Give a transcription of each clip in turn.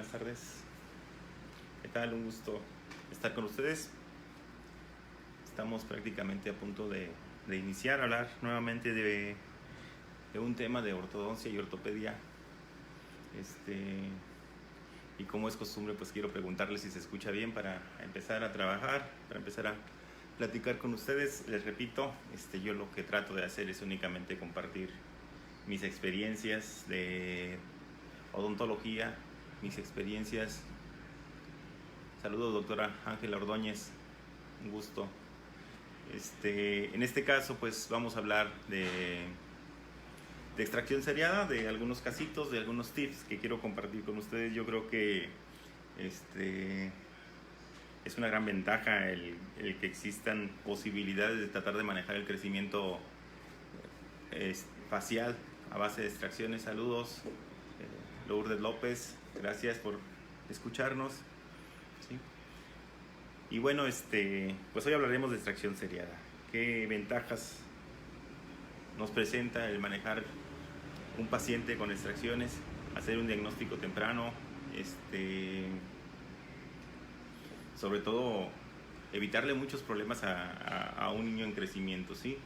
buenas tardes. ¿Qué tal? Un gusto estar con ustedes. Estamos prácticamente a punto de iniciar a hablar nuevamente de un tema de ortodoncia y ortopedia. Y como es costumbre, pues quiero preguntarles si se escucha bien para empezar a trabajar, para empezar a platicar con ustedes. Les repito, yo lo que trato de hacer es únicamente compartir mis experiencias de odontología, mis experiencias. Saludos, doctora Ángela Ordóñez, un gusto. En este caso, pues vamos a hablar de extracción seriada, de algunos casitos, de algunos tips que quiero compartir con ustedes. Yo creo que es una gran ventaja el que existan posibilidades de tratar de manejar el crecimiento facial a base de extracciones. Saludos, Lourdes López, gracias por escucharnos. ¿Sí? Y bueno, pues hoy hablaremos de extracción seriada. ¿Qué ventajas nos presenta el manejar un paciente con extracciones? Hacer un diagnóstico temprano, sobre todo evitarle muchos problemas a un niño en crecimiento, ¿sí?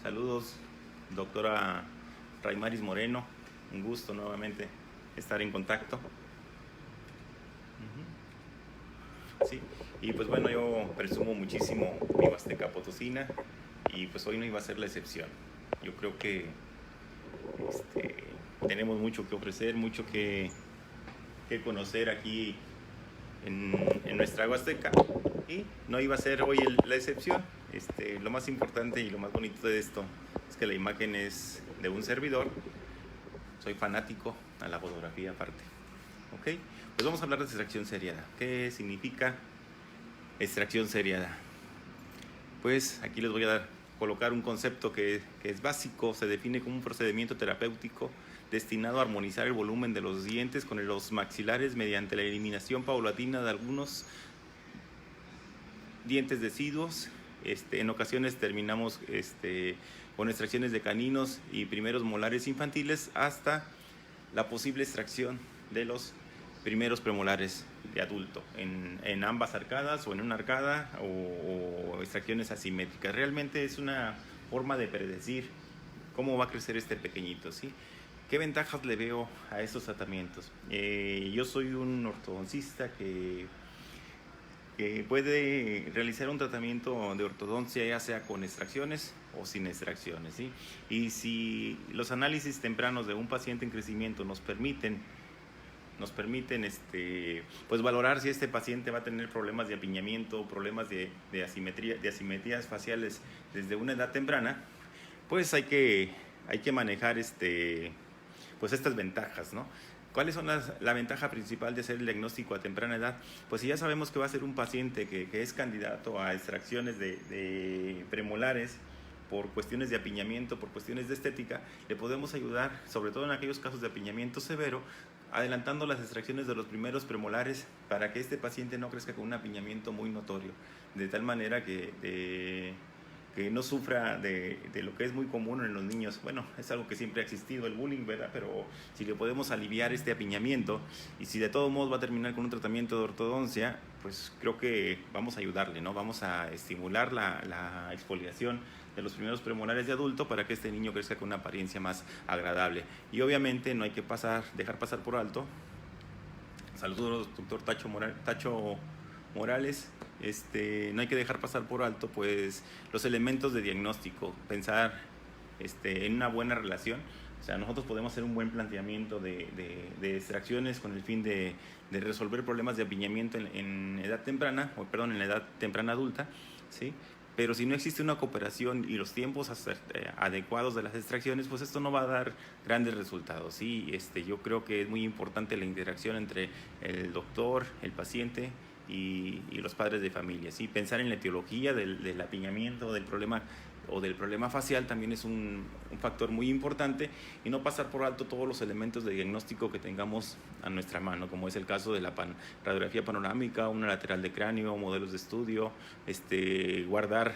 Saludos, doctora Raimaris Moreno, un gusto nuevamente estar en contacto. Sí, y pues bueno, yo presumo muchísimo mi Huasteca Potosina y pues hoy no iba a ser la excepción. Yo creo que tenemos mucho que ofrecer, mucho que conocer aquí en nuestra Huasteca, y no iba a ser hoy la excepción. Lo más importante y lo más bonito de esto es que la imagen es de un servidor. Soy fanático a la fotografía aparte. ¿Ok? Pues vamos a hablar de extracción seriada. ¿Qué significa extracción seriada? Pues aquí les voy a colocar un concepto que es básico. Se define como un procedimiento terapéutico destinado a armonizar el volumen de los dientes con los maxilares mediante la eliminación paulatina de algunos dientes deciduos. En ocasiones terminamos con extracciones de caninos y primeros molares infantiles hasta la posible extracción de los primeros premolares de adulto en ambas arcadas o en una arcada o extracciones asimétricas. Realmente es una forma de predecir cómo va a crecer este pequeñito, ¿sí? ¿Qué ventajas le veo a estos tratamientos? Yo soy un ortodoncista que puede realizar un tratamiento de ortodoncia ya sea con extracciones o sin extracciones, ¿sí? Y si los análisis tempranos de un paciente en crecimiento nos permiten pues valorar si este paciente va a tener problemas de apiñamiento, problemas de asimetrías faciales desde una edad temprana, pues hay que manejar pues estas ventajas, ¿no? ¿Cuáles son la ventaja principal de hacer el diagnóstico a temprana edad? Pues si ya sabemos que va a ser un paciente que es candidato a extracciones de premolares por cuestiones de apiñamiento, por cuestiones de estética, le podemos ayudar, sobre todo en aquellos casos de apiñamiento severo, adelantando las extracciones de los primeros premolares para que este paciente no crezca con un apiñamiento muy notorio, de tal manera que no sufra de lo que es muy común en los niños. Bueno, es algo que siempre ha existido, el bullying, ¿verdad? Pero si le podemos aliviar este apiñamiento y si de todos modos va a terminar con un tratamiento de ortodoncia, pues creo que vamos a ayudarle, ¿no? Vamos a estimular la exfoliación de los primeros premolares de adulto para que este niño crezca con una apariencia más agradable. Y obviamente no hay que dejar pasar por alto. Saludos, doctor Tacho Morales. No hay que dejar pasar por alto pues los elementos de diagnóstico, pensar en una buena relación. O sea, nosotros podemos hacer un buen planteamiento de extracciones con el fin de resolver problemas de apiñamiento en edad temprana, en la edad temprana adulta, ¿sí? Pero si no existe una cooperación y los tiempos adecuados de las extracciones, pues esto no va a dar grandes resultados, ¿sí? Yo creo que es muy importante la interacción entre el doctor, el paciente y los padres de familia, ¿sí? Pensar en la etiología del apiñamiento, del problema facial también es un factor muy importante, y no pasar por alto todos los elementos de diagnóstico que tengamos a nuestra mano, como es el caso de la radiografía panorámica, una lateral de cráneo, modelos de estudio, guardar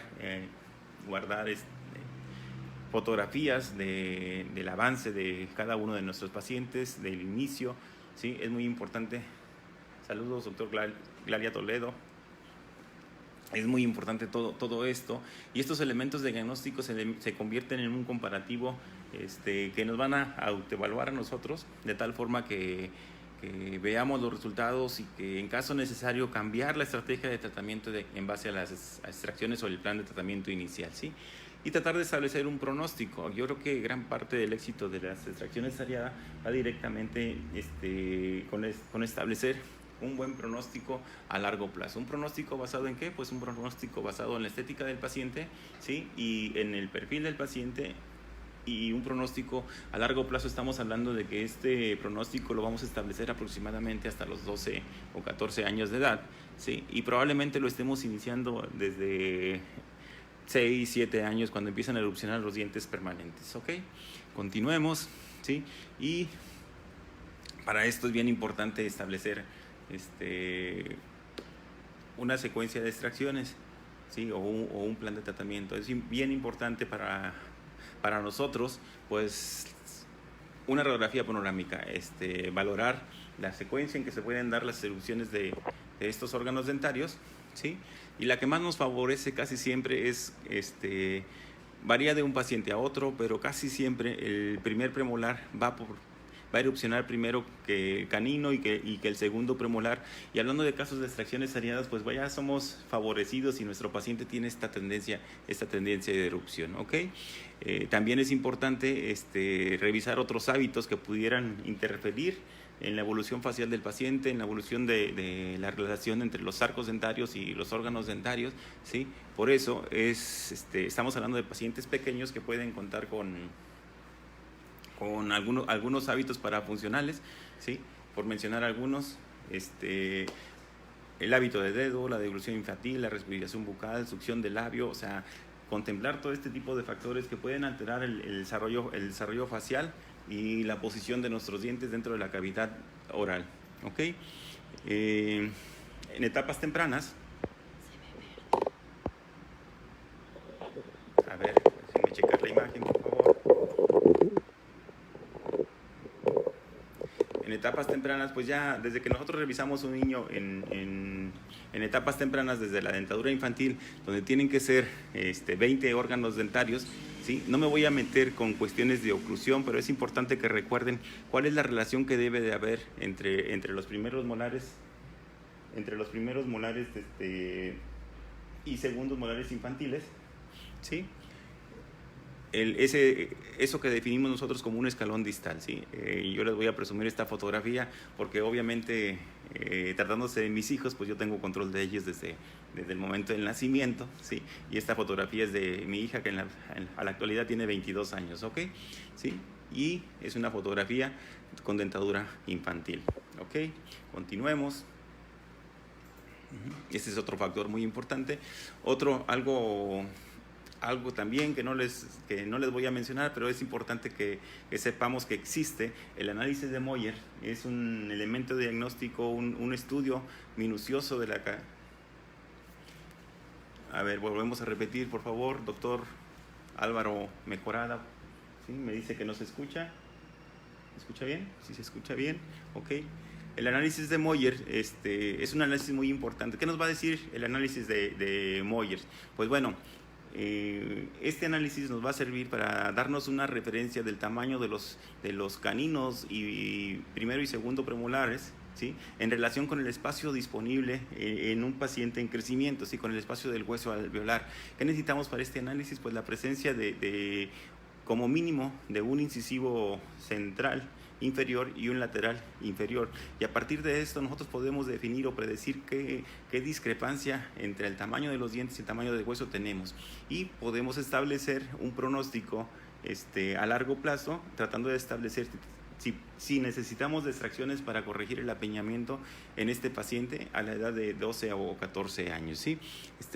fotografías del avance de cada uno de nuestros pacientes, del inicio, ¿sí? Es muy importante. Saludos, doctor Glaria Toledo. Es muy importante todo esto, y estos elementos de diagnóstico se convierten en un comparativo que nos van a autoevaluar a nosotros, de tal forma que veamos los resultados y que en caso necesario cambiar la estrategia de tratamiento en base a las extracciones o el plan de tratamiento inicial, ¿sí? Y tratar de establecer un pronóstico. Yo creo que gran parte del éxito de las extracciones ARIADA va directamente con establecer un buen pronóstico a largo plazo. ¿Un pronóstico basado en qué? Pues un pronóstico basado en la estética del paciente, ¿sí? Y en el perfil del paciente. Y un pronóstico a largo plazo, estamos hablando de que este pronóstico lo vamos a establecer aproximadamente hasta los 12 o 14 años de edad, ¿sí? Y probablemente lo estemos iniciando desde 6, 7 años, cuando empiezan a erupcionar los dientes permanentes, ¿ok? Continuemos, ¿sí? Y para esto es bien importante establecer una secuencia de extracciones, ¿sí? o un plan de tratamiento. Es bien importante para nosotros, pues, una radiografía panorámica, valorar la secuencia en que se pueden dar las erupciones de estos órganos dentarios, ¿sí? Y la que más nos favorece casi siempre es, varía de un paciente a otro, pero casi siempre el primer premolar va a erupcionar primero que el canino y que el segundo premolar. Y hablando de casos de extracciones ARIADAS, pues ya somos favorecidos si nuestro paciente tiene esta tendencia de erupción, ¿ok? También es importante revisar otros hábitos que pudieran interferir en la evolución facial del paciente, en la evolución de la relación entre los arcos dentarios y los órganos dentarios, ¿sí? Por eso estamos hablando de pacientes pequeños que pueden contar con algunos hábitos parafuncionales, ¿sí? Por mencionar algunos, el hábito de dedo, la deglución infantil, la respiración bucal, succión del labio, o sea, contemplar todo este tipo de factores que pueden alterar el desarrollo facial y la posición de nuestros dientes dentro de la cavidad oral, ¿ok? En etapas tempranas, a ver, déjenme checar la imagen, por favor. En etapas tempranas, pues ya desde que nosotros revisamos un niño en etapas tempranas, desde la dentadura infantil, donde tienen que ser 20 órganos dentarios, ¿sí? No me voy a meter con cuestiones de oclusión, pero es importante que recuerden cuál es la relación que debe de haber entre los primeros molares, y segundos molares infantiles, ¿sí? Eso que definimos nosotros como un escalón distal, ¿sí? Yo les voy a presumir esta fotografía porque obviamente tratándose de mis hijos, pues yo tengo control de ellos desde el momento del nacimiento, ¿sí? Y esta fotografía es de mi hija que a la actualidad tiene 22 años, ¿ok? ¿Sí? Y es una fotografía con dentadura infantil, ¿ok? Continuemos. Este es otro factor muy importante. Algo también que no les voy a mencionar, pero es importante que sepamos que existe el análisis de Moyer. Es un elemento diagnóstico, un estudio minucioso de la... A ver, volvemos a repetir, por favor, doctor Álvaro Mejorada. ¿Sí? Me dice que no se escucha. ¿Se escucha bien? Sí, se escucha bien. Ok. El análisis de Moyer es un análisis muy importante. ¿Qué nos va a decir el análisis de Moyer? Pues bueno, este análisis nos va a servir para darnos una referencia del tamaño de los caninos y primero y segundo premolares, ¿sí? En relación con el espacio disponible en un paciente en crecimiento, ¿sí? Con el espacio del hueso alveolar. ¿Qué necesitamos para este análisis? Pues la presencia de como mínimo de un incisivo central inferior y un lateral inferior, y a partir de esto nosotros podemos definir o predecir qué discrepancia entre el tamaño de los dientes y el tamaño del hueso tenemos, y podemos establecer un pronóstico a largo plazo, tratando de establecer si necesitamos de extracciones para corregir el apeñamiento en este paciente a la edad de 12 o 14 años, ¿sí?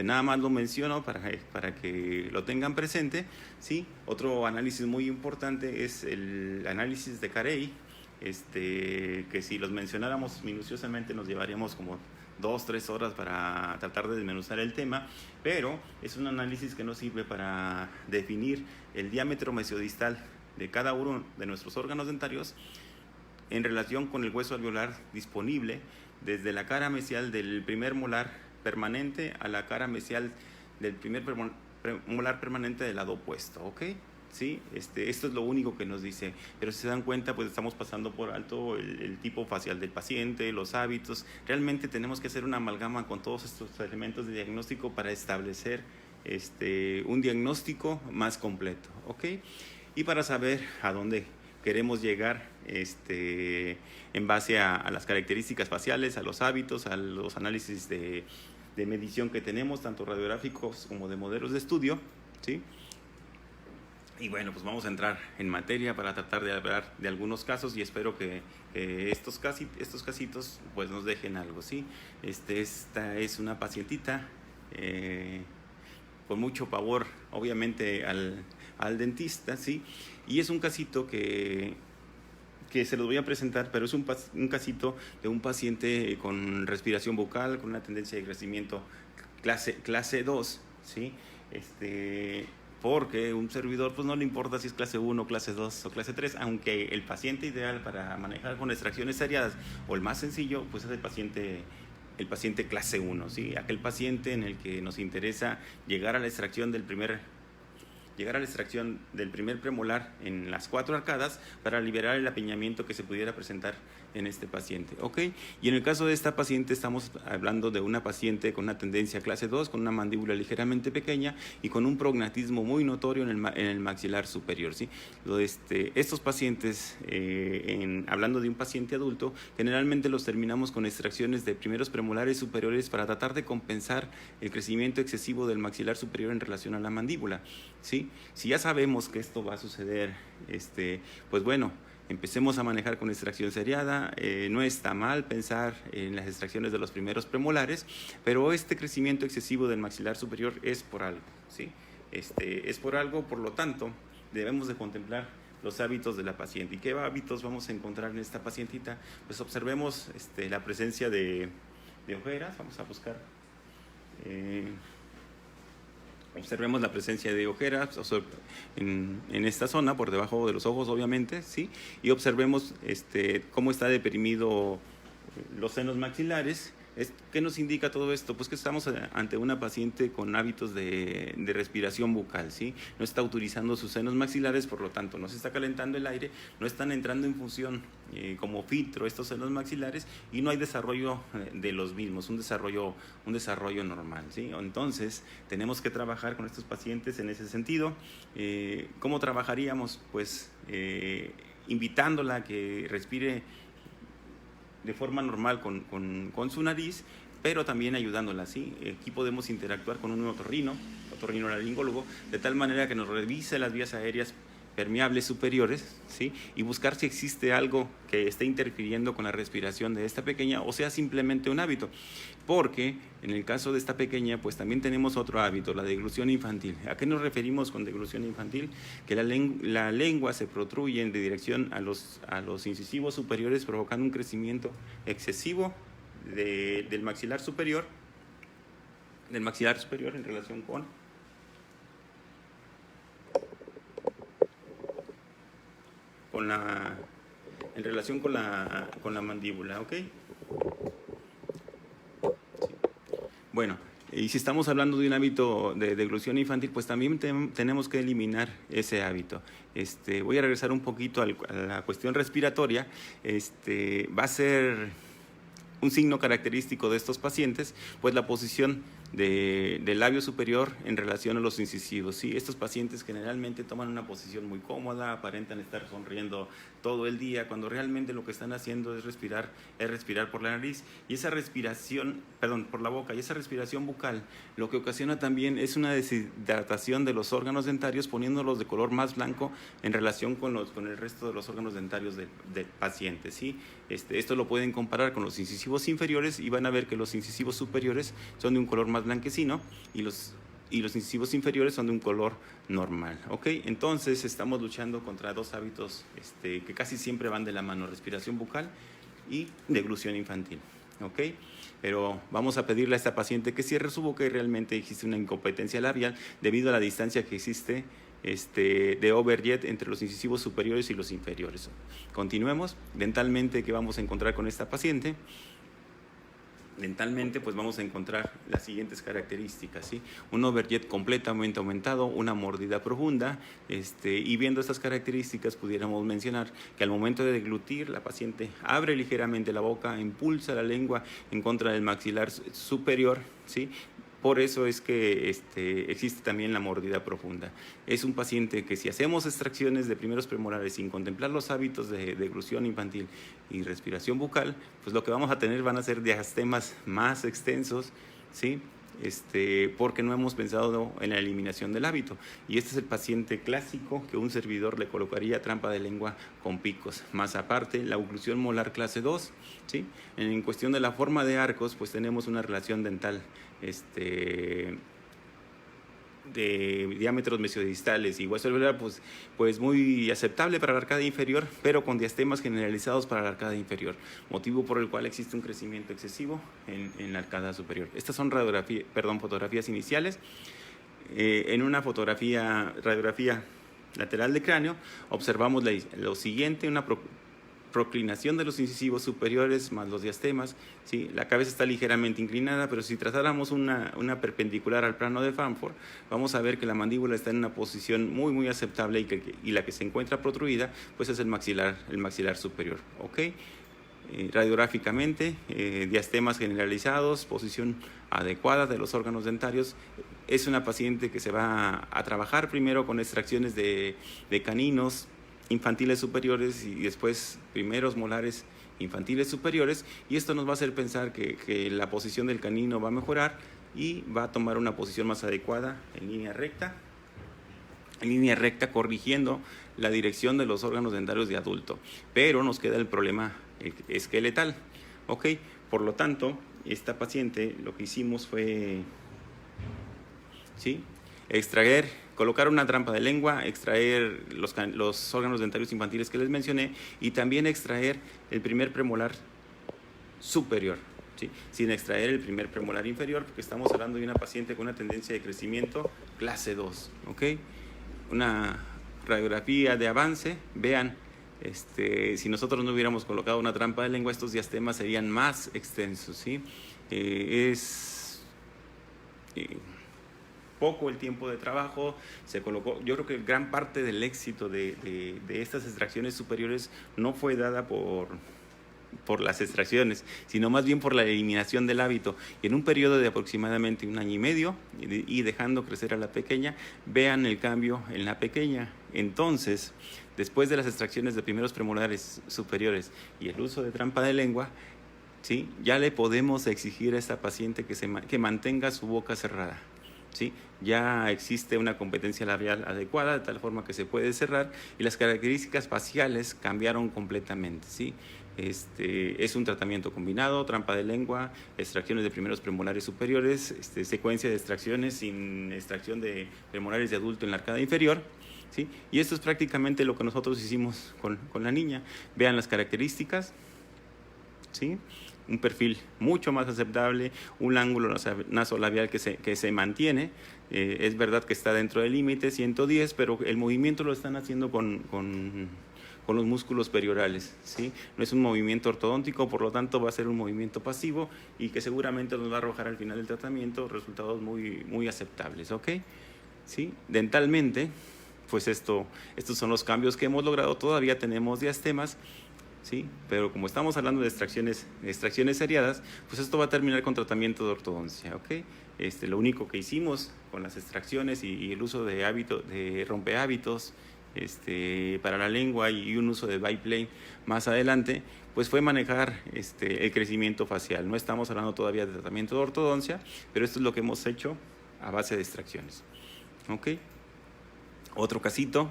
Nada más lo menciono para que lo tengan presente, ¿sí? Otro análisis muy importante es el análisis de Carey, que si los mencionáramos minuciosamente nos llevaríamos como 2, 3 horas para tratar de desmenuzar el tema, pero es un análisis que nos sirve para definir el diámetro mesiodistal de cada uno de nuestros órganos dentarios en relación con el hueso alveolar disponible desde la cara mesial del primer molar permanente a la cara mesial del primer molar permanente del lado opuesto, ¿ok? ¿Sí? Esto es lo único que nos dice, pero si se dan cuenta, pues estamos pasando por alto el tipo facial del paciente, los hábitos. Realmente tenemos que hacer una amalgama con todos estos elementos de diagnóstico para establecer un diagnóstico más completo, ¿ok? Y para saber a dónde queremos llegar en base a las características faciales, a los hábitos, a los análisis de medición que tenemos, tanto radiográficos como de modelos de estudio, ¿sí? Y bueno, pues vamos a entrar en materia para tratar de hablar de algunos casos y espero que estos casitos pues nos dejen algo, ¿sí? Esta es una pacientita con mucho pavor, obviamente, al dentista, ¿sí? Y es un casito que se los voy a presentar, pero es un casito de un paciente con respiración bucal, con una tendencia de crecimiento clase 2, ¿sí? Porque un servidor pues no le importa si es clase 1, clase 2 o clase 3, aunque el paciente ideal para manejar con extracciones seriadas o el más sencillo pues es el paciente clase 1, ¿sí? Aquel paciente en el que nos interesa llegar a la extracción del primer premolar en las 4 arcadas para liberar el apiñamiento que se pudiera presentar en este paciente, ¿ok? Y en el caso de esta paciente estamos hablando de una paciente con una tendencia clase 2, con una mandíbula ligeramente pequeña y con un prognatismo muy notorio en el maxilar superior, ¿sí? Estos pacientes, hablando de un paciente adulto, generalmente los terminamos con extracciones de primeros premolares superiores para tratar de compensar el crecimiento excesivo del maxilar superior en relación a la mandíbula, ¿sí? Si ya sabemos que esto va a suceder, pues bueno, empecemos a manejar con extracción seriada. No está mal pensar en las extracciones de los primeros premolares, pero este crecimiento excesivo del maxilar superior es por algo, ¿sí? Es por algo, por lo tanto, debemos de contemplar los hábitos de la paciente. ¿Y qué hábitos vamos a encontrar en esta pacientita? Pues observemos la presencia de ojeras. Vamos a buscar... observemos la presencia de ojeras en esta zona, por debajo de los ojos, obviamente, ¿sí? Y observemos cómo está deprimido los senos maxilares. ¿Qué nos indica todo esto? Pues que estamos ante una paciente con hábitos de respiración bucal, ¿sí? No está utilizando sus senos maxilares, por lo tanto no se está calentando el aire, no están entrando en función como filtro estos senos maxilares y no hay desarrollo de los mismos, un desarrollo normal, ¿sí? Entonces tenemos que trabajar con estos pacientes en ese sentido. ¿Cómo trabajaríamos? Pues invitándola a que respire de forma normal con su nariz, pero también ayudándola, ¿sí? Aquí podemos interactuar con un otorrinolaringólogo, de tal manera que nos revise las vías aéreas permeables superiores, ¿sí? Y buscar si existe algo que esté interfiriendo con la respiración de esta pequeña o sea simplemente un hábito, porque en el caso de esta pequeña pues también tenemos otro hábito, la deglución infantil. ¿A qué nos referimos con deglución infantil? Que la lengua se protruye de dirección a los incisivos superiores, provocando un crecimiento excesivo del maxilar superior en relación con la mandíbula, ¿ok? Bueno, y si estamos hablando de un hábito de deglución infantil, pues también tenemos que eliminar ese hábito. Voy a regresar un poquito a la cuestión respiratoria. Va a ser un signo característico de estos pacientes, pues la posición del labio superior en relación a los incisivos, ¿sí? Estos pacientes generalmente toman una posición muy cómoda, aparentan estar sonriendo todo el día, cuando realmente lo que están haciendo es respirar por la nariz y esa respiración, por la boca, y esa respiración bucal lo que ocasiona también es una deshidratación de los órganos dentarios, poniéndolos de color más blanco en relación con el resto de los órganos dentarios del paciente, ¿sí? Esto lo pueden comparar con los incisivos inferiores y van a ver que los incisivos superiores son de un color más blanquecino y los incisivos inferiores son de un color normal, ¿ok? Entonces estamos luchando contra dos hábitos que casi siempre van de la mano, respiración bucal y deglución infantil. ¿ok? Pero vamos a pedirle a esta paciente que cierre su boca y realmente existe una incompetencia labial debido a la distancia que existe de overjet entre los incisivos superiores y los inferiores. Continuemos. Dentalmente, ¿qué vamos a encontrar con esta paciente? Dentalmente, pues vamos a encontrar las siguientes características, ¿sí? Un overjet completamente aumentado, una mordida profunda, y viendo estas características pudiéramos mencionar que al momento de deglutir, la paciente abre ligeramente la boca, impulsa la lengua en contra del maxilar superior, ¿sí? Por eso es que existe también la mordida profunda. Es un paciente que si hacemos extracciones de primeros premolares sin contemplar los hábitos de deglución infantil y respiración bucal, pues lo que vamos a tener van a ser diastemas más extensos, ¿sí? Porque no hemos pensado en la eliminación del hábito. Y este es el paciente clásico que un servidor le colocaría trampa de lengua con picos. Más aparte, la oclusión molar clase 2, ¿sí? En cuestión de la forma de arcos, pues tenemos una relación dental de diámetros mesiodistales y hueso alveolar, pues muy aceptable para la arcada inferior, pero con diastemas generalizados para la arcada inferior, motivo por el cual existe un crecimiento excesivo en la arcada superior. Estas son fotografías iniciales. En una radiografía lateral de cráneo, observamos lo siguiente, una proclinación de los incisivos superiores más los diastemas, ¿sí? La cabeza está ligeramente inclinada, pero si trazáramos una perpendicular al plano de Frankfurt, vamos a ver que la mandíbula está en una posición muy, muy aceptable y la que se encuentra protruida, pues es el maxilar superior, ¿ok? Radiográficamente, diastemas generalizados, posición adecuada de los órganos dentarios. Es una paciente que se va a trabajar primero con extracciones de caninos infantiles superiores y después primeros molares infantiles superiores, y esto nos va a hacer pensar que la posición del canino va a mejorar y va a tomar una posición más adecuada en línea recta corrigiendo la dirección de los órganos dentarios de adulto, pero nos queda el problema esqueletal, ¿ok? Por lo tanto, esta paciente lo que hicimos fue, ¿sí?, colocar una trampa de lengua, extraer los órganos dentarios infantiles que les mencioné y también extraer el primer premolar superior, ¿sí?, sin extraer el primer premolar inferior, porque estamos hablando de una paciente con una tendencia de crecimiento clase 2, ¿ok? Una radiografía de avance, vean, si nosotros no hubiéramos colocado una trampa de lengua, estos diastemas serían más extensos, ¿sí? Poco el tiempo de trabajo, se colocó. Yo creo que gran parte del éxito de estas extracciones superiores no fue dada por las extracciones, sino más bien por la eliminación del hábito. Y en un periodo de aproximadamente 1 año y medio, y dejando crecer a la pequeña, vean el cambio en la pequeña. Entonces, después de las extracciones de primeros premolares superiores y el uso de trampa de lengua, ¿sí?, ya le podemos exigir a esta paciente que mantenga su boca cerrada, ¿sí? Ya existe una competencia labial adecuada de tal forma que se puede cerrar y las características faciales cambiaron completamente, ¿sí? Es un tratamiento combinado, trampa de lengua, extracciones de primeros premolares superiores, secuencia de extracciones sin extracción de premolares de adulto en la arcada inferior, ¿sí? Y esto es prácticamente lo que nosotros hicimos con la niña. Vean las características, ¿sí? Un perfil mucho más aceptable, un ángulo nasolabial que se mantiene. Es verdad que está dentro del límite 110, pero el movimiento lo están haciendo con los músculos periorales, ¿sí? No es un movimiento ortodóntico, por lo tanto va a ser un movimiento pasivo y que seguramente nos va a arrojar al final del tratamiento resultados muy, muy aceptables, ¿ok? ¿Sí? Dentalmente, pues estos son los cambios que hemos logrado. Todavía tenemos diastemas, ¿sí? Pero como estamos hablando de extracciones seriadas, pues esto va a terminar con tratamiento de ortodoncia, ¿ok? Lo único que hicimos con las extracciones y el uso de rompehábitos para la lengua y un uso de biplane más adelante, pues fue manejar el crecimiento facial. No estamos hablando todavía de tratamiento de ortodoncia, pero esto es lo que hemos hecho a base de extracciones, ¿ok? Otro casito,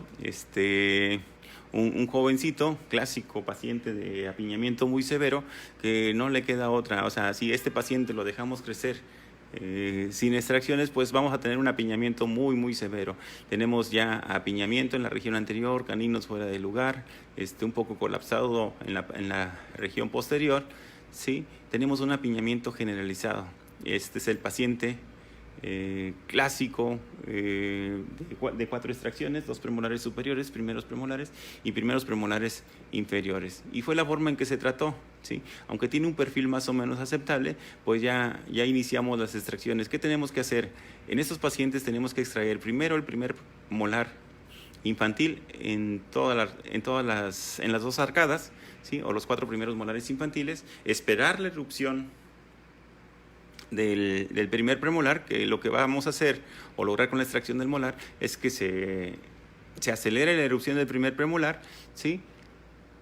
un jovencito, clásico paciente de apiñamiento muy severo, que no le queda otra. O sea, si este paciente lo dejamos crecer sin extracciones, pues vamos a tener un apiñamiento muy, muy severo. Tenemos ya apiñamiento en la región anterior, caninos fuera de lugar, un poco colapsado en la región posterior, ¿sí? Tenemos un apiñamiento generalizado. Este es el paciente clásico de 4 extracciones, 2 premolares superiores, primeros premolares y primeros premolares inferiores. Y fue la forma en que se trató, ¿sí? Aunque tiene un perfil más o menos aceptable, pues ya iniciamos las extracciones. ¿Qué tenemos que hacer? En estos pacientes tenemos que extraer primero el primer molar infantil en las 2 arcadas, ¿sí? O los 4 primeros molares infantiles, esperar la erupción del primer premolar, que lo que vamos a hacer o lograr con la extracción del molar es que se acelere la erupción del primer premolar, ¿sí?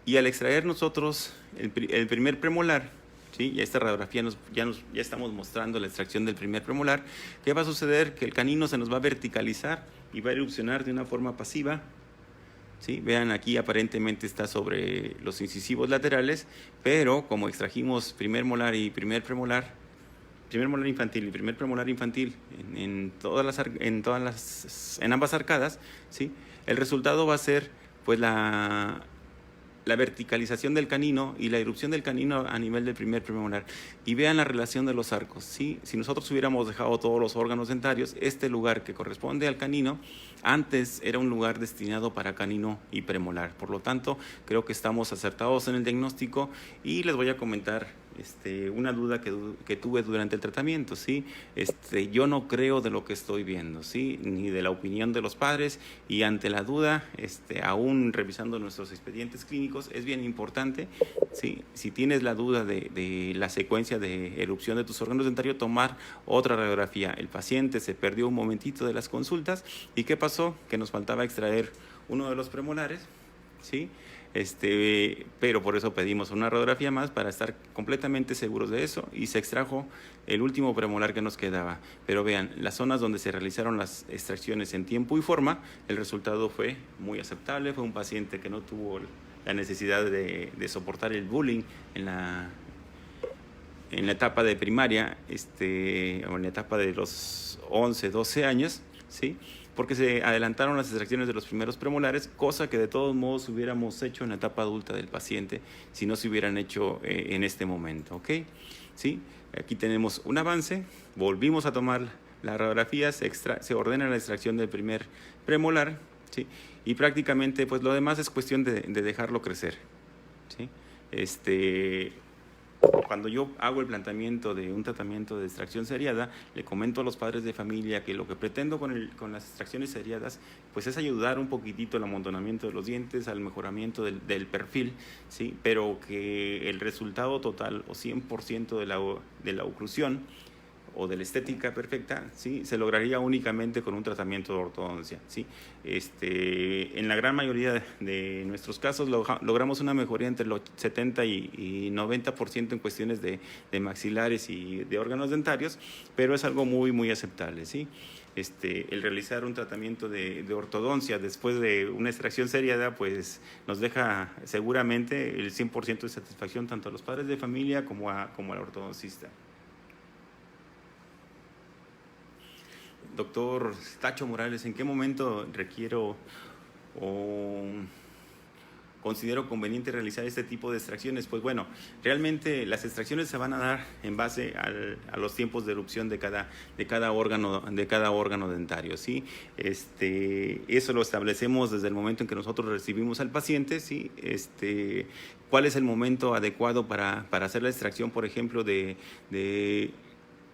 Y al extraer nosotros el primer premolar, ¿sí? Y esta radiografía ya estamos mostrando la extracción del primer premolar. ¿Qué va a suceder? Que el canino se nos va a verticalizar y va a erupcionar de una forma pasiva, ¿sí? Vean, aquí aparentemente está sobre los incisivos laterales, pero como extrajimos primer molar y primer premolar, primer molar infantil y primer premolar infantil en ambas arcadas, ¿sí? El resultado va a ser pues la verticalización del canino y la erupción del canino a nivel del primer premolar. Y vean la relación de los arcos, ¿sí? Si nosotros hubiéramos dejado todos los órganos dentarios, este lugar que corresponde al canino, antes era un lugar destinado para canino y premolar. Por lo tanto, creo que estamos acertados en el diagnóstico y les voy a comentar una duda que tuve durante el tratamiento, ¿sí? Yo no creo de lo que estoy viendo, ¿sí? Ni de la opinión de los padres, y ante la duda, aún revisando nuestros expedientes clínicos, es bien importante, ¿sí? Si tienes la duda de la secuencia de erupción de tus órganos dentarios, tomar otra radiografía. El paciente se perdió un momentito de las consultas, ¿y qué pasó? Que nos faltaba extraer uno de los premolares, ¿sí? Pero por eso pedimos una radiografía más para estar completamente seguros de eso, y se extrajo el último premolar que nos quedaba. Pero vean, las zonas donde se realizaron las extracciones en tiempo y forma, el resultado fue muy aceptable. Fue un paciente que no tuvo la necesidad de soportar el bullying en la etapa de primaria, o en la etapa de los 11, 12 años, ¿sí? Porque se adelantaron las extracciones de los primeros premolares, cosa que de todos modos hubiéramos hecho en la etapa adulta del paciente si no se hubieran hecho en este momento, ¿ok? ¿Sí? Aquí tenemos un avance, volvimos a tomar la radiografía, se ordena la extracción del primer premolar, ¿sí? Y prácticamente pues lo demás es cuestión de dejarlo crecer, ¿sí? Cuando yo hago el planteamiento de un tratamiento de extracción seriada, le comento a los padres de familia que lo que pretendo con las extracciones seriadas pues es ayudar un poquitito al amontonamiento de los dientes, al mejoramiento del perfil, ¿sí? Pero que el resultado total o 100% de la oclusión o de la estética perfecta, ¿sí? Se lograría únicamente con un tratamiento de ortodoncia, ¿sí? En la gran mayoría de nuestros casos logramos una mejoría entre el 70 y 90% en cuestiones de maxilares y de órganos dentarios, pero es algo muy, muy aceptable, ¿sí? El realizar un tratamiento de ortodoncia después de una extracción seriada, pues nos deja seguramente el 100% de satisfacción tanto a los padres de familia como al ortodoncista. Doctor Tacho Morales, ¿en qué momento requiero o considero conveniente realizar este tipo de extracciones? Pues bueno, realmente las extracciones se van a dar en base a los tiempos de erupción de cada órgano dentario, ¿sí? Eso lo establecemos desde el momento en que nosotros recibimos al paciente, ¿sí? ¿Cuál es el momento adecuado para hacer la extracción, por ejemplo, de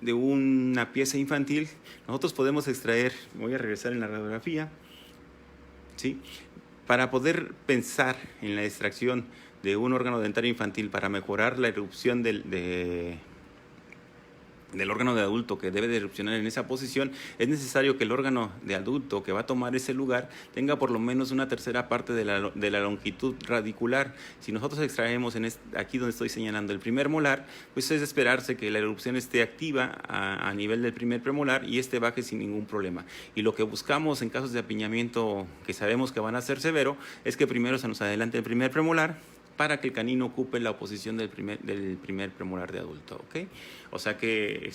una pieza infantil? Nosotros podemos extraer, voy a regresar en la radiografía, ¿sí? Para poder pensar en la extracción de un órgano dentario infantil para mejorar la erupción del órgano de adulto que debe de erupcionar en esa posición, es necesario que el órgano de adulto que va a tomar ese lugar tenga por lo menos una tercera parte de la longitud radicular. Si nosotros extraemos aquí donde estoy señalando el primer molar, pues es de esperarse que la erupción esté activa a nivel del primer premolar y baje sin ningún problema. Y lo que buscamos en casos de apiñamiento que sabemos que van a ser severo es que primero se nos adelante el primer premolar para que el canino ocupe la posición del primer premolar de adulto, ¿ok? O sea que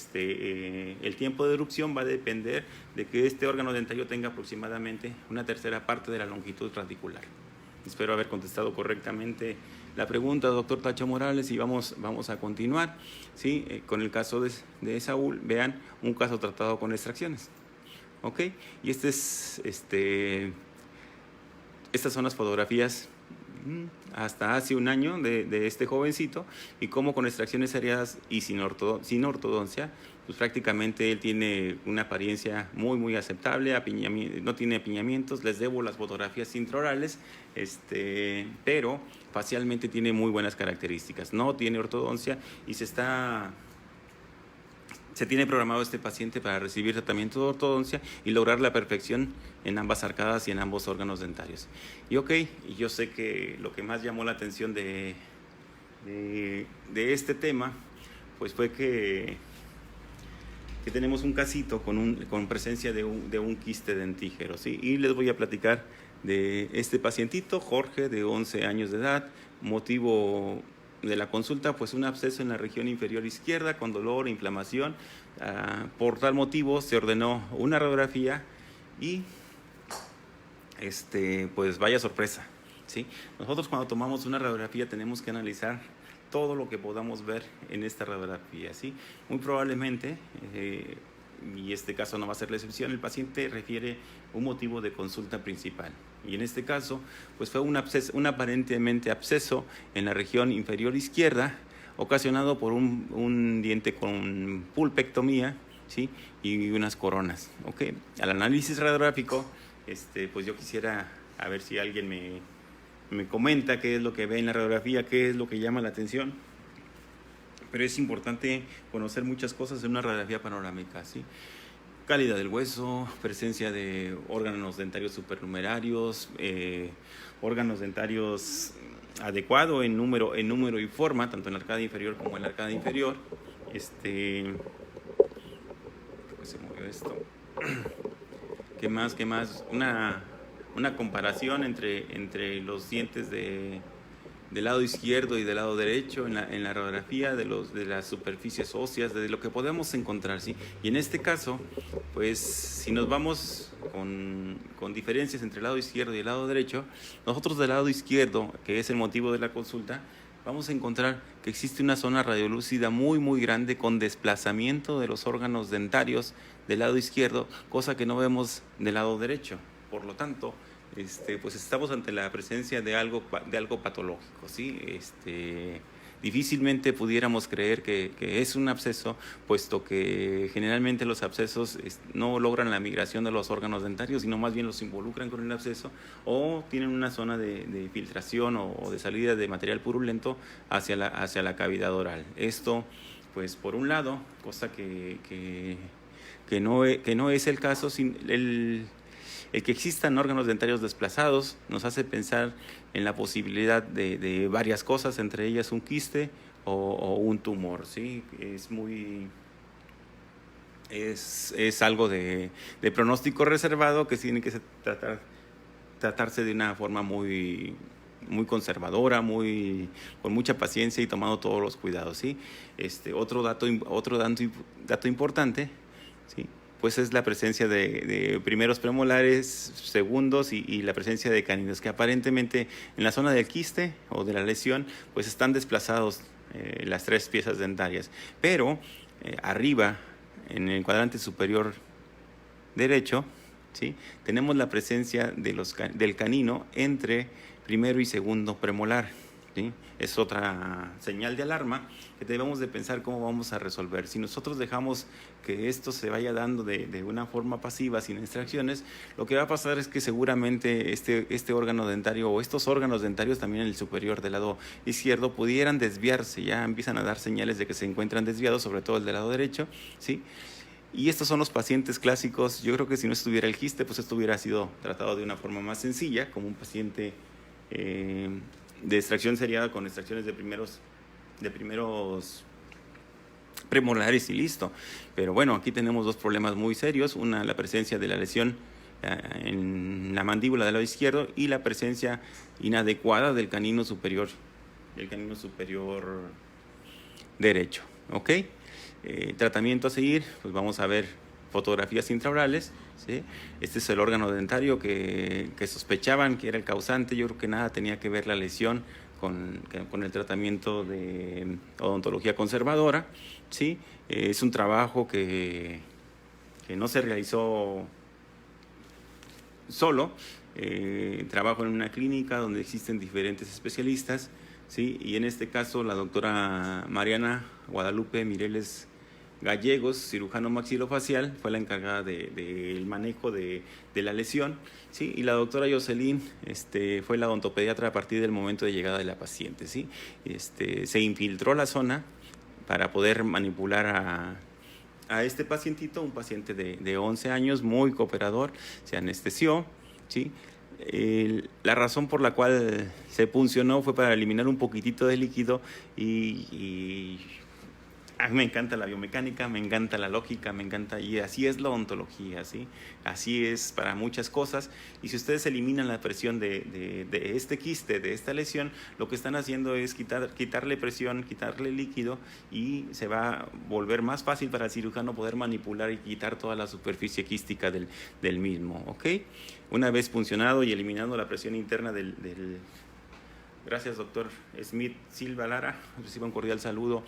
el tiempo de erupción va a depender de que este órgano dentario tenga aproximadamente una tercera parte de la longitud radicular. Espero haber contestado correctamente la pregunta, doctor Tacho Morales, y vamos a continuar, ¿sí? Con el caso de Saúl. Vean, un caso tratado con extracciones, ¿ok? Y estas son las fotografías hasta hace un año de este jovencito, y cómo con extracciones seriadas y sin ortodoncia, pues prácticamente él tiene una apariencia muy aceptable, no tiene apiñamientos. Les debo las fotografías intraorales, pero facialmente tiene muy buenas características, no tiene ortodoncia, y se tiene programado este paciente para recibir tratamiento de ortodoncia y lograr la perfección en ambas arcadas y en ambos órganos dentarios. Y yo sé que lo que más llamó la atención de este tema, pues fue que tenemos un casito con presencia de un quiste dentígero, ¿sí? Y les voy a platicar de este pacientito, Jorge, de 11 años de edad. Motivo de la consulta, pues un absceso en la región inferior izquierda con dolor e inflamación. Por tal motivo se ordenó una radiografía y pues vaya sorpresa, ¿sí? Nosotros cuando tomamos una radiografía tenemos que analizar todo lo que podamos ver en esta radiografía, ¿sí? Muy probablemente, y este caso no va a ser la excepción, el paciente refiere un motivo de consulta principal. Y en este caso, pues fue un aparentemente absceso en la región inferior izquierda, ocasionado por un diente con pulpectomía, ¿sí? Y unas coronas, ¿ok? Al análisis radiográfico, pues yo quisiera a ver si alguien me comenta qué es lo que ve en la radiografía, qué es lo que llama la atención. Pero es importante conocer muchas cosas en una radiografía panorámica, ¿sí? Calidad del hueso, presencia de órganos dentarios supernumerarios, órganos dentarios adecuados en número y forma, tanto en la arcada inferior como en la arcada inferior. Creo que se movió esto. ¿Qué más? Una comparación entre los dientes del lado izquierdo y del lado derecho en la radiografía de las superficies óseas, de lo que podemos encontrar, ¿sí? Y en este caso, pues si nos vamos con diferencias entre el lado izquierdo y el lado derecho, nosotros del lado izquierdo, que es el motivo de la consulta, vamos a encontrar que existe una zona radiolúcida muy grande con desplazamiento de los órganos dentarios del lado izquierdo, cosa que no vemos del lado derecho. Por lo tanto, pues estamos ante la presencia de algo patológico, ¿sí? Difícilmente pudiéramos creer que es un absceso, puesto que generalmente los abscesos no logran la migración de los órganos dentarios, sino más bien los involucran con el absceso, o tienen una zona de filtración o de salida de material purulento hacia la cavidad oral. Esto, pues por un lado, cosa que no es el caso, el que existan órganos dentarios desplazados nos hace pensar en la posibilidad de varias cosas, entre ellas un quiste o un tumor, ¿sí? Es algo de pronóstico reservado, que tiene que tratarse de una forma muy conservadora, con mucha paciencia y tomando todos los cuidados, ¿sí? Otro dato importante, ¿sí? Pues es la presencia de primeros premolares, segundos y la presencia de caninos, que aparentemente en la zona del quiste o de la lesión pues están desplazados las tres piezas dentarias. Pero arriba, en el cuadrante superior derecho, ¿sí? Tenemos la presencia del canino entre primero y segundo premolar, ¿sí? Es otra señal de alarma que debemos de pensar cómo vamos a resolver. Si nosotros dejamos que esto se vaya dando de una forma pasiva, sin extracciones, lo que va a pasar es que seguramente este órgano dentario o estos órganos dentarios también en el superior del lado izquierdo pudieran desviarse. Ya empiezan a dar señales de que se encuentran desviados, sobre todo el del lado derecho, ¿sí? Y estos son los pacientes clásicos. Yo creo que si no estuviera el quiste, pues esto hubiera sido tratado de una forma más sencilla, como un paciente de extracción seriada con extracciones de primeros premolares y listo. Pero bueno, aquí tenemos dos problemas muy serios: una, la presencia de la lesión en la mandíbula del lado izquierdo, y la presencia inadecuada del canino superior derecho, ¿ok? Tratamiento a seguir, pues vamos a ver fotografías intraorales, ¿sí? Este es el órgano dentario que sospechaban que era el causante. Yo creo que nada tenía que ver la lesión con el tratamiento de odontología conservadora, ¿sí? Es un trabajo que no se realizó solo. Trabajo en una clínica donde existen diferentes especialistas, ¿sí? Y en este caso la doctora Mariana Guadalupe Mireles Gallegos, cirujano maxilofacial, fue la encargada del manejo de la lesión, ¿sí? Y la doctora Jocelyn fue la odontopediatra a partir del momento de llegada de la paciente, ¿sí? Se infiltró la zona para poder manipular a este pacientito, un paciente de 11 años, muy cooperador, se anestesió, ¿sí? La razón por la cual se puncionó fue para eliminar un poquitito de líquido y a mí me encanta la biomecánica, me encanta la lógica, me encanta, y así es la odontología, ¿sí? Así es para muchas cosas. Y si ustedes eliminan la presión de este quiste, de esta lesión, lo que están haciendo es quitarle presión, quitarle líquido, y se va a volver más fácil para el cirujano poder manipular y quitar toda la superficie quística del mismo, ¿ok? Una vez funcionado y eliminando la presión interna del Gracias, doctor Smith Silva Lara. Reciba un cordial saludo.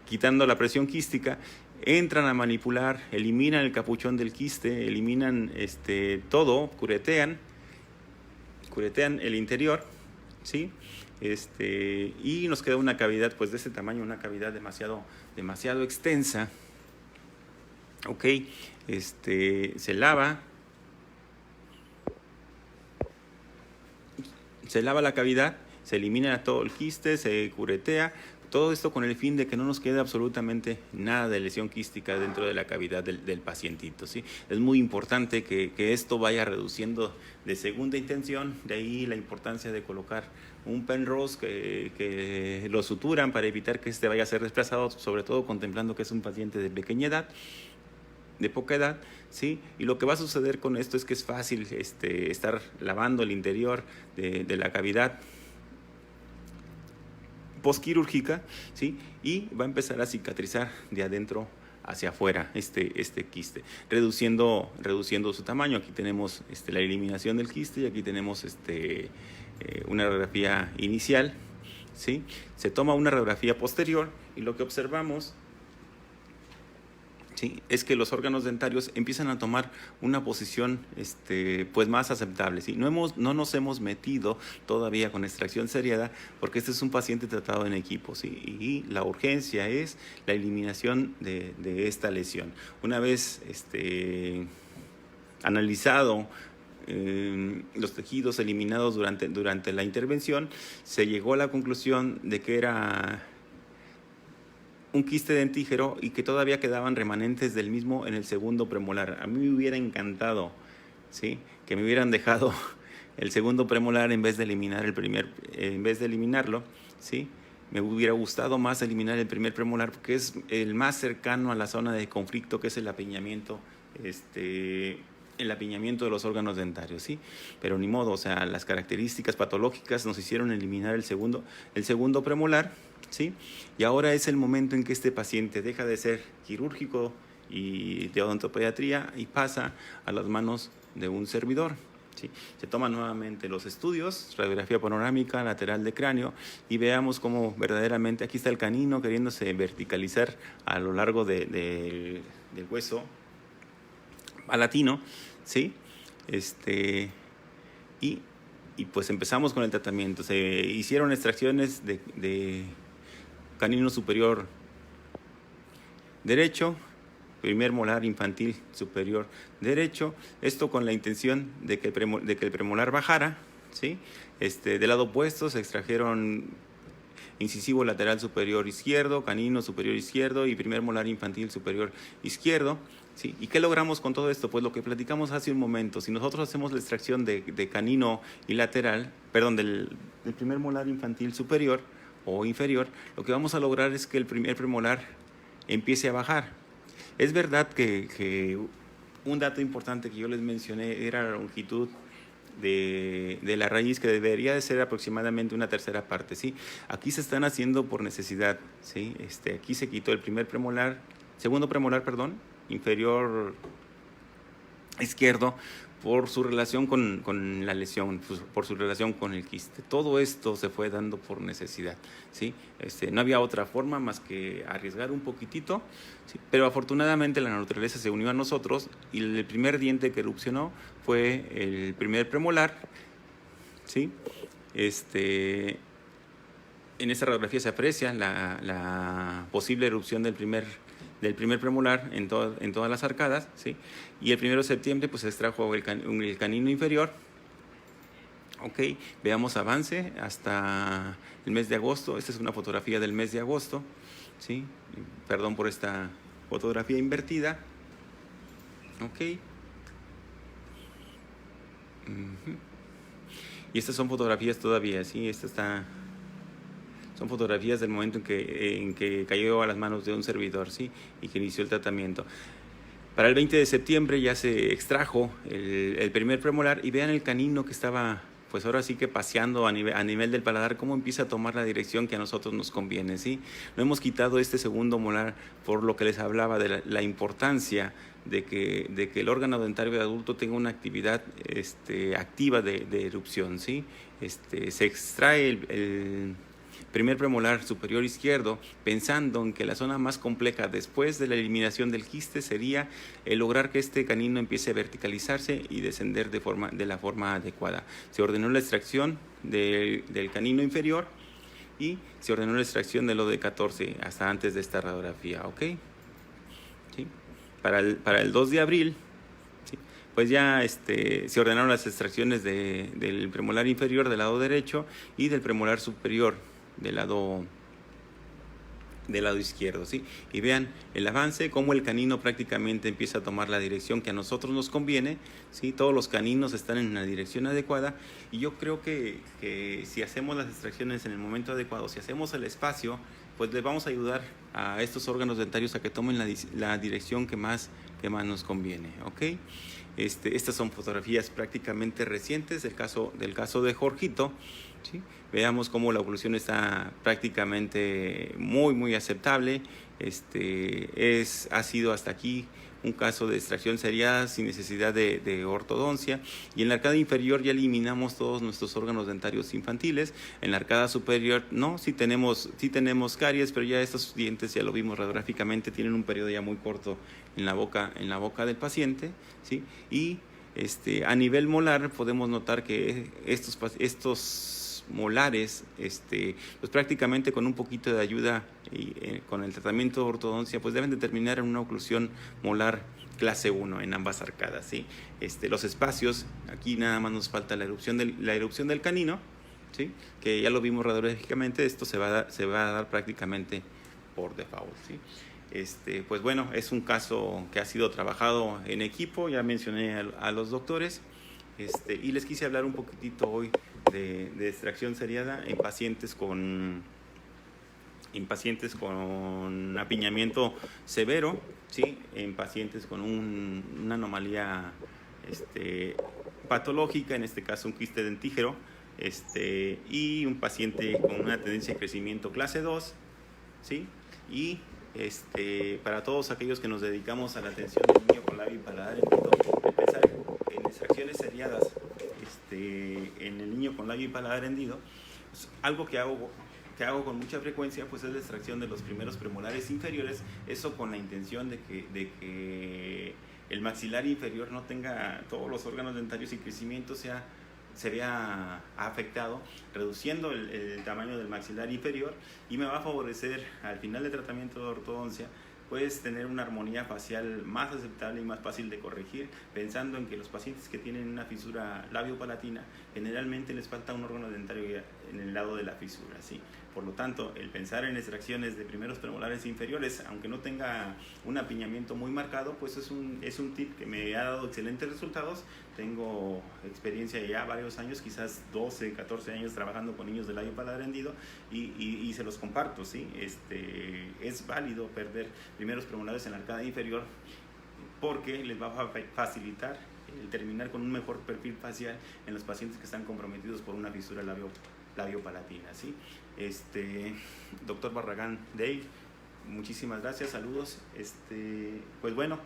Quitando la presión quística, entran a manipular, eliminan el capuchón del quiste, eliminan todo, curetean el interior, ¿sí? Y nos queda una cavidad pues de ese tamaño, una cavidad demasiado extensa. Ok, se lava la cavidad, se elimina todo el quiste, se curetea, todo esto con el fin de que no nos quede absolutamente nada de lesión quística dentro de la cavidad del pacientito, ¿sí? Es muy importante que esto vaya reduciendo de segunda intención, de ahí la importancia de colocar un penrose que lo suturan para evitar que vaya a ser desplazado, sobre todo contemplando que es un paciente de pequeña edad, de poca edad, ¿sí? Y lo que va a suceder con esto es que es fácil estar lavando el interior de la cavidad postquirúrgica, ¿sí? Y va a empezar a cicatrizar de adentro hacia afuera este quiste, reduciendo su tamaño. Aquí tenemos la eliminación del quiste y aquí tenemos una radiografía inicial, ¿sí? Se toma una radiografía posterior y lo que observamos, ¿sí?, es que los órganos dentarios empiezan a tomar una posición pues más aceptable, ¿sí? No nos hemos metido todavía con extracción seriada porque este es un paciente tratado en equipo, ¿sí? Y la urgencia es la eliminación de esta lesión. Una vez analizado los tejidos eliminados durante la intervención, se llegó a la conclusión de que era un quiste dentígero y que todavía quedaban remanentes del mismo en el segundo premolar. A mí me hubiera encantado, ¿sí?, que me hubieran dejado el segundo premolar en vez de eliminarlo, ¿sí? Me hubiera gustado más eliminar el primer premolar porque es el más cercano a la zona de conflicto, que es el apiñamiento, el apiñamiento de los órganos dentarios, ¿sí? Pero ni modo, o sea, las características patológicas nos hicieron eliminar el segundo premolar, ¿sí? Y ahora es el momento en que este paciente deja de ser quirúrgico y de odontopediatría y pasa a las manos de un servidor, ¿sí? Se toman nuevamente los estudios, radiografía panorámica lateral de cráneo, y veamos cómo verdaderamente aquí está el canino queriéndose verticalizar a lo largo del hueso palatino, ¿sí? Y pues empezamos con el tratamiento. Se hicieron extracciones de canino superior derecho, primer molar infantil superior derecho, esto con la intención de que el premolar bajara, ¿sí? Del lado opuesto se extrajeron incisivo lateral superior izquierdo, canino superior izquierdo y primer molar infantil superior izquierdo, ¿sí? ¿Y qué logramos con todo esto? Pues lo que platicamos hace un momento. Si nosotros hacemos la extracción de canino y lateral, perdón, del primer molar infantil superior o inferior, lo que vamos a lograr es que el primer premolar empiece a bajar. Es verdad que un dato importante que yo les mencioné era la longitud de la raíz, que debería de ser aproximadamente una tercera parte, ¿sí? Aquí se están haciendo por necesidad, ¿sí? Aquí se quitó el segundo premolar, inferior izquierdo, por su relación con la lesión, por su relación con el quiste. Todo esto se fue dando por necesidad, ¿sí? No había otra forma más que arriesgar un poquitito, ¿sí? Pero afortunadamente la naturaleza se unió a nosotros y el primer diente que erupcionó fue el primer premolar, ¿sí? En esta radiografía se aprecia la posible erupción del primer premolar en todas las arcadas, ¿sí? Y el 1 de septiembre pues, se extrajo el canino inferior. Ok, veamos avance hasta el mes de agosto. Esta es una fotografía del mes de agosto, ¿sí? Perdón por esta fotografía invertida. Ok. Y estas son fotografías todavía, ¿sí? Son fotografías del momento en que cayó a las manos de un servidor, ¿sí? Y que inició el tratamiento. Para el 20 de septiembre ya se extrajo el primer premolar y vean el canino que estaba, pues ahora sí que paseando a nivel del paladar, cómo empieza a tomar la dirección que a nosotros nos conviene, ¿sí? No hemos quitado este segundo molar por lo que les hablaba de la importancia de que el órgano dentario de adulto tenga una actividad activa de erupción, ¿sí? Se extrae el primer premolar superior izquierdo, pensando en que la zona más compleja después de la eliminación del quiste sería el lograr que este canino empiece a verticalizarse y descender de la forma adecuada. Se ordenó la extracción del canino inferior y se ordenó la extracción del OD14 hasta antes de esta radiografía, ¿ok? ¿Sí? Para el 2 de abril, ¿sí? Pues ya se ordenaron las extracciones del premolar inferior del lado derecho y del premolar superior del lado izquierdo, ¿sí? Y vean el avance, cómo el canino prácticamente empieza a tomar la dirección que a nosotros nos conviene, ¿sí? Todos los caninos están en la dirección adecuada y yo creo que si hacemos las extracciones en el momento adecuado, si hacemos el espacio, pues les vamos a ayudar a estos órganos dentarios a que tomen la dirección que más nos conviene, ¿ok? Estas son fotografías prácticamente recientes del caso de Jorgito, ¿sí? Veamos cómo la evolución está prácticamente muy aceptable. Ha sido hasta aquí un caso de extracción seriada sin necesidad de ortodoncia, y en la arcada inferior ya eliminamos todos nuestros órganos dentarios infantiles. En la arcada superior no, sí tenemos caries, pero ya estos dientes, ya lo vimos radiográficamente, tienen un periodo ya muy corto en la boca del paciente, ¿sí? Y a nivel molar podemos notar que estos molares, pues prácticamente con un poquito de ayuda y con el tratamiento de ortodoncia, pues deben de terminar en una oclusión molar clase 1 en ambas arcadas, ¿sí? Los espacios, aquí nada más nos falta la erupción del canino, ¿sí? Que ya lo vimos radiográficamente. Esto se va a dar prácticamente por default, ¿sí? Pues bueno, es un caso que ha sido trabajado en equipo, ya mencioné a los doctores, y les quise hablar un poquitito hoy de extracción seriada en pacientes con apiñamiento severo, ¿sí? En pacientes con una anomalía patológica, en este caso un quiste dentígero, y un paciente con una tendencia de crecimiento clase 2, ¿sí? Y para todos aquellos que nos dedicamos a la atención del niño con labio y paladar hendido, empezar en extracciones seriadas en el niño con labio y paladar hendido, pues, algo que hago con mucha frecuencia, pues es la extracción de los primeros premolares inferiores, eso con la intención de que el maxilar inferior no tenga todos los órganos dentarios y crecimiento se vea afectado, reduciendo el tamaño del maxilar inferior, y me va a favorecer al final del tratamiento de ortodoncia pues tener una armonía facial más aceptable y más fácil de corregir, pensando en que los pacientes que tienen una fisura labiopalatina generalmente les falta un órgano dentario en el lado de la fisura, ¿sí? Por lo tanto, el pensar en extracciones de primeros premolares inferiores, aunque no tenga un apiñamiento muy marcado, pues es un tip que me ha dado excelentes resultados. Tengo experiencia ya varios años, quizás 12, 14 años trabajando con niños de labio paladar hendido, y se los comparto, ¿sí? Es válido perder primeros premolares en la arcada inferior porque les va a facilitar el terminar con un mejor perfil facial en los pacientes que están comprometidos por una fisura labiopalatina, ¿sí? Doctor Barragán Dave, muchísimas gracias, saludos. Pues bueno,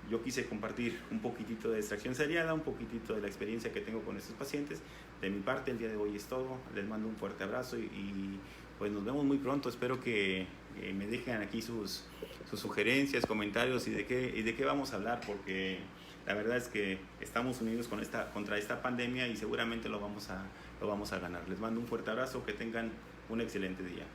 yo quise compartir un poquitito de extracción seriada, un poquitito de la experiencia que tengo con estos pacientes. De mi parte, el día de hoy es todo. Les mando un fuerte abrazo y pues nos vemos muy pronto. Espero que me dejen aquí sus sugerencias, comentarios y de qué vamos a hablar, porque la verdad es que estamos unidos contra esta pandemia y seguramente lo vamos a ganar. Les mando un fuerte abrazo, que tengan un excelente día.